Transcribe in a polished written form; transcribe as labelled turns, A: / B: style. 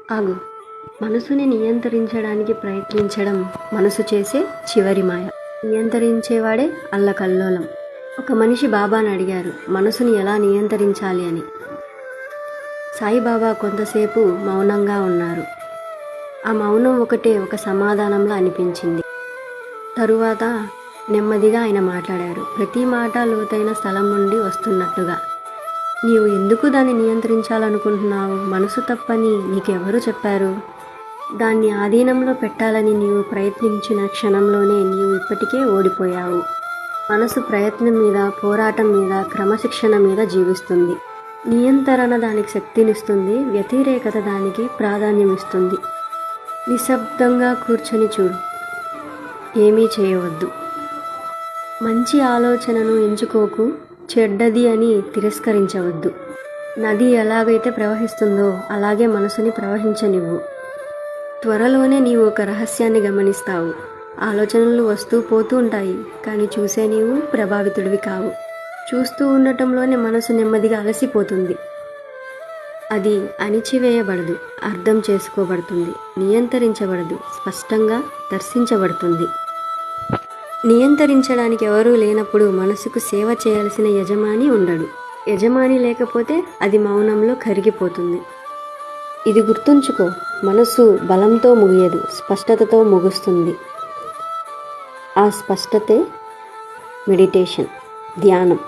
A: ఆగు. మనసుని నియంత్రించడానికి ప్రయత్నించడం మనసు చేసే చివరి మాయ. నియంత్రించేవాడే అల్లకల్లోలం. ఒక మనిషి బాబాని అడిగారు మనసుని ఎలా నియంత్రించాలి అని. సాయిబాబా కొంతసేపు మౌనంగా ఉన్నారు. ఆ మౌనం ఒకటే ఒక సమాధానంలా అనిపించింది. తరువాత నెమ్మదిగా ఆయన మాట్లాడారు, ప్రతి మాట లోతైన స్థలం నుండి వస్తున్నట్టుగా. నీవు ఎందుకు దాన్ని నియంత్రించాలనుకుంటున్నావు? మనసు తప్పని నీకెవరు చెప్పారు? దాన్ని ఆధీనంలో పెట్టాలని నీవు ప్రయత్నించిన క్షణంలోనే నీవు ఇప్పటికే ఓడిపోయావు. మనసు ప్రయత్నం మీద, పోరాటం మీద, క్రమశిక్షణ మీద జీవిస్తుంది. నియంత్రణ దానికి శక్తినిస్తుంది, వ్యతిరేకత దానికి ప్రాధాన్యమిస్తుంది. నిశ్శబ్దంగా కూర్చొని చూడు, ఏమీ చేయవద్దు. మంచి ఆలోచనను ఎంచుకోకు, చెడ్డది అని తిరస్కరించవద్దు. నది ఎలాగైతే ప్రవహిస్తుందో అలాగే మనసుని ప్రవహించనివ్వు. త్వరలోనే నీవు ఒక రహస్యాన్ని గమనిస్తావు. ఆలోచనలు వస్తూ పోతూ ఉంటాయి, కానీ చూసే నీవు ప్రభావితుడివి కావు. చూస్తూ ఉండటంలోనే మనసు నెమ్మదిగా అలసిపోతుంది. అది అణిచివేయబడదు, అర్థం చేసుకోబడుతుంది. నియంత్రించబడదు, స్పష్టంగా దర్శించబడుతుంది. నియంత్రించడానికి ఎవరూ లేనప్పుడు మనసుకు సేవ చేయాల్సిన యజమాని ఉండడు. యజమాని లేకపోతే అది మౌనంలో కరిగిపోతుంది. ఇది గుర్తుంచుకో, మనసు బలంతో ముగియదు, స్పష్టతతో ముగుస్తుంది. ఆ స్పష్టతే మెడిటేషన్, ధ్యానం.